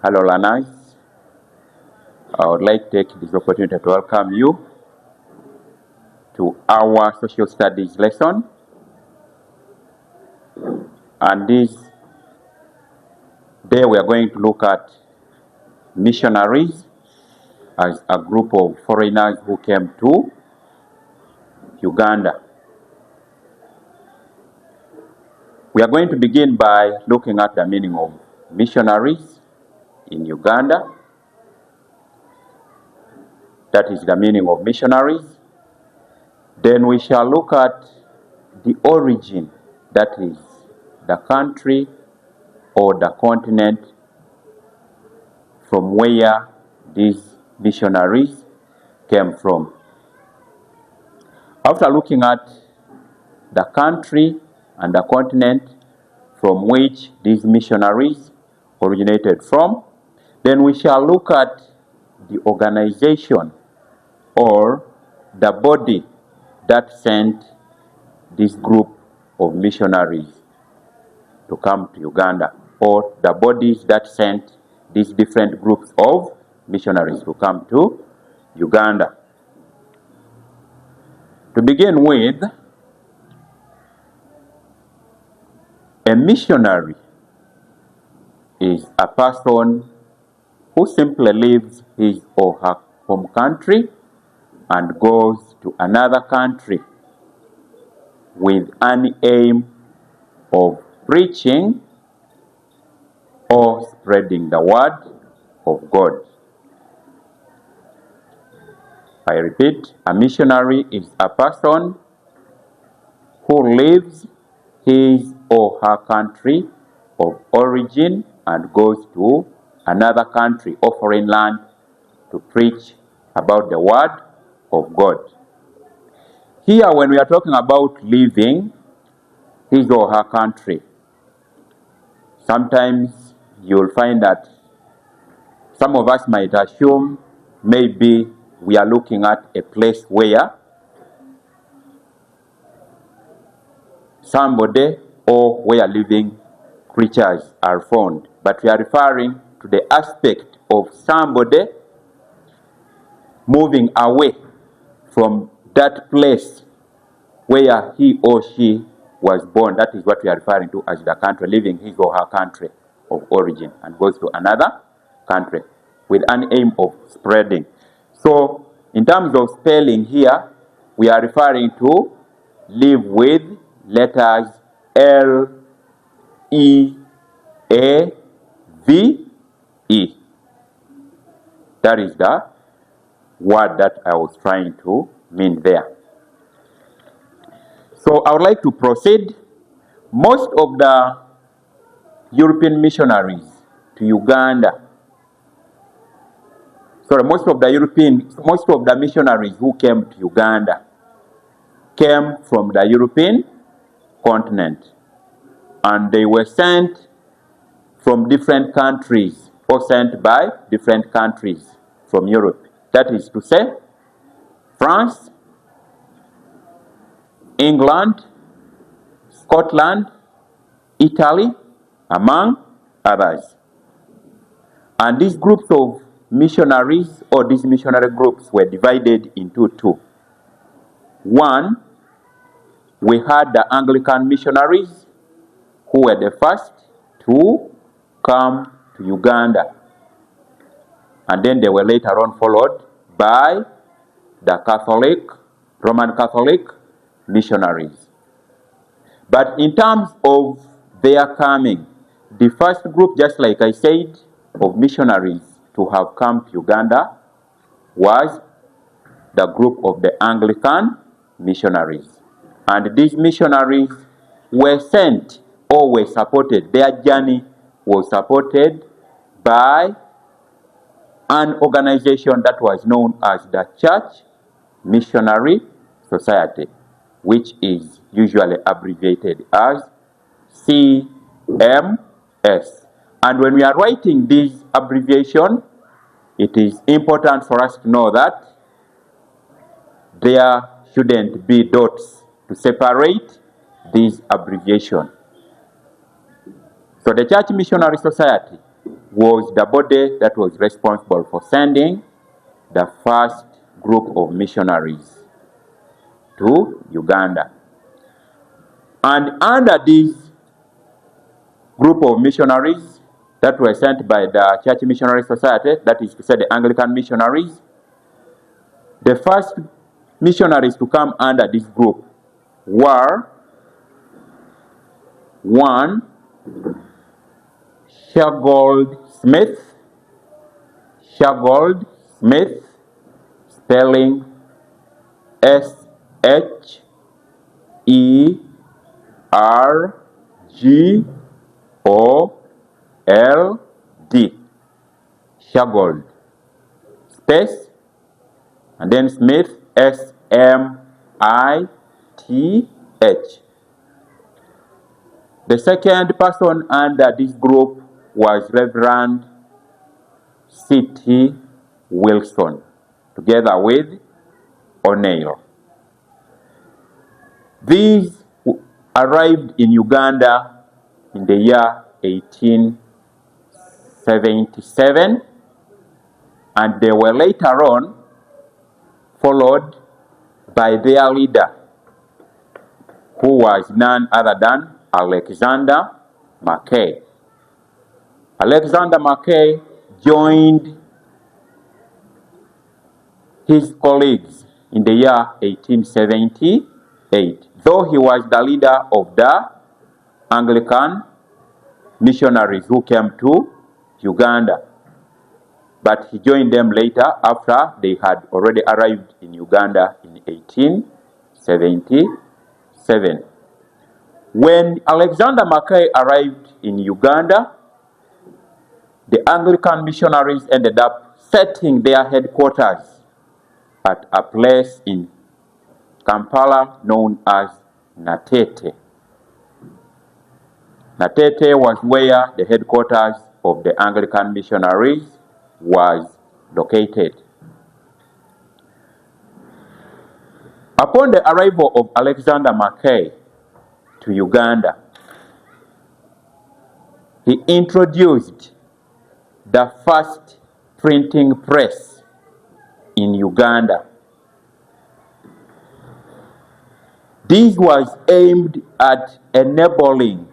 Hello learners, I would like to take this opportunity to welcome you to our social studies lesson. And this day we are going to look at missionaries as a group of foreigners who came to Uganda. We are going to begin by looking at the meaning of missionaries in Uganda. That is the meaning of missionaries. Then we shall look at the origin, that is the country or the continent from where these missionaries came from. After looking at the country and the continent from which these missionaries originated from, then we shall look at the organization or the body that sent this group of missionaries to come to Uganda, or the bodies that sent these different groups of missionaries to come to Uganda. To begin with, a missionary is a person who simply leaves his or her home country and goes to another country with an aim of preaching or spreading the word of God. I repeat, a missionary is a person who leaves his or her country of origin and goes to another country or foreign land to preach about the word of God. Here, when we are talking about leaving his or her country, sometimes you will find that some of us might assume maybe we are looking at a place where somebody or where living creatures are found. But we are referring to the aspect of somebody moving away from that place where he or she was born. That is what we are referring to as the country, leaving his or her country of origin and goes to another country with an aim of spreading. So, in terms of spelling here, we are referring to live with letters L, E, A, V, E. That is the word that I was trying to mean there. So I would like to proceed. Most of the European missionaries to Uganda, most of the missionaries who came to Uganda came from the European continent, and they were sent from different countries or sent by different countries from Europe. That is to say, France, England, Scotland, Italy, among others. And these groups of missionaries, or these missionary groups, were divided into two. One, we had the Anglican missionaries, who were the first to come to Uganda. And then they were later on followed by the Roman Catholic missionaries. But in terms of their coming, the first group, just like I said, of missionaries to have come to Uganda was the group of the Anglican missionaries. And these missionaries were sent or were supported. Their journey was supported by an organization that was known as the Church Missionary Society, which is usually abbreviated as CMS. And when we are writing this abbreviation, it is important for us to know that there shouldn't be dots to separate this abbreviation. So the Church Missionary Society was the body that was responsible for sending the first group of missionaries to Uganda. And under this group of missionaries that were sent by the Church Missionary Society, that is to say the Anglican missionaries, the first missionaries to come under this group were 1. Shaggold Smith, spelling Shergold, Shaggold, space, and then Smith, Smith. The second person under this group was Reverend C.T. Wilson, together with O'Neill. These arrived in Uganda in the year 1877, and they were later on followed by their leader, who was none other than Alexander Mackay. Alexander Mackay joined his colleagues in the year 1878, though he was the leader of the Anglican missionaries who came to Uganda. But he joined them later after they had already arrived in Uganda in 1877. When Alexander Mackay arrived in Uganda, the Anglican missionaries ended up setting their headquarters at a place in Kampala known as Natete. Natete was where the headquarters of the Anglican missionaries was located. Upon the arrival of Alexander Mackay to Uganda, he introduced the first printing press in Uganda. This was aimed at enabling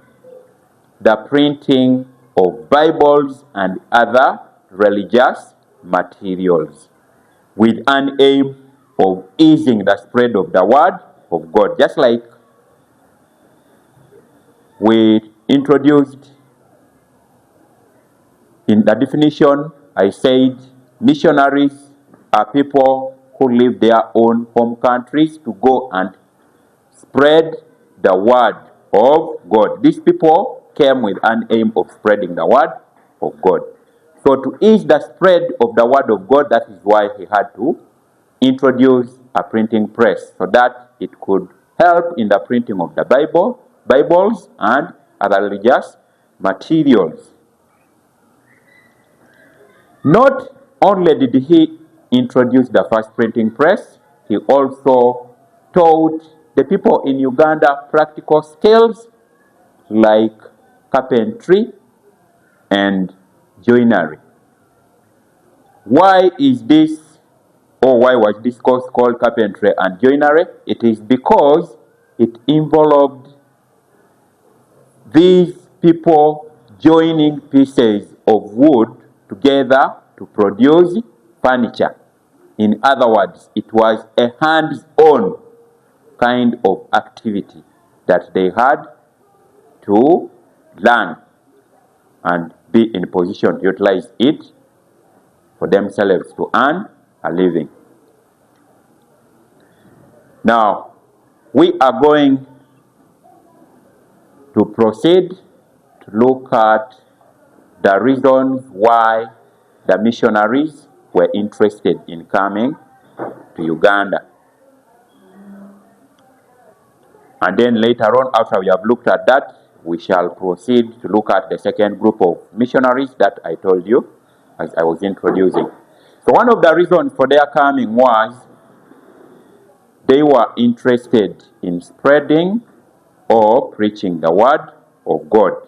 the printing of Bibles and other religious materials, with an aim of easing the spread of the word of God. Just like we introduced in the definition, I said missionaries are people who leave their own home countries to go and spread the word of God. These people came with an aim of spreading the word of God. So to ease the spread of the word of God, that is why he had to introduce a printing press, so that it could help in the printing of the Bibles and other religious materials. Not only did he introduce the first printing press, he also taught the people in Uganda practical skills like carpentry and joinery. Why was this course called carpentry and joinery? It is because it involved these people joining pieces of wood together to produce furniture. In other words, it was a hands-on kind of activity that they had to learn and be in position to utilize it for themselves to earn a living. Now, we are going to proceed to look at the reasons why the missionaries were interested in coming to Uganda. And then later on, after we have looked at that, we shall proceed to look at the second group of missionaries that I told you as I was introducing. So one of the reasons for their coming was they were interested in spreading or preaching the word of God.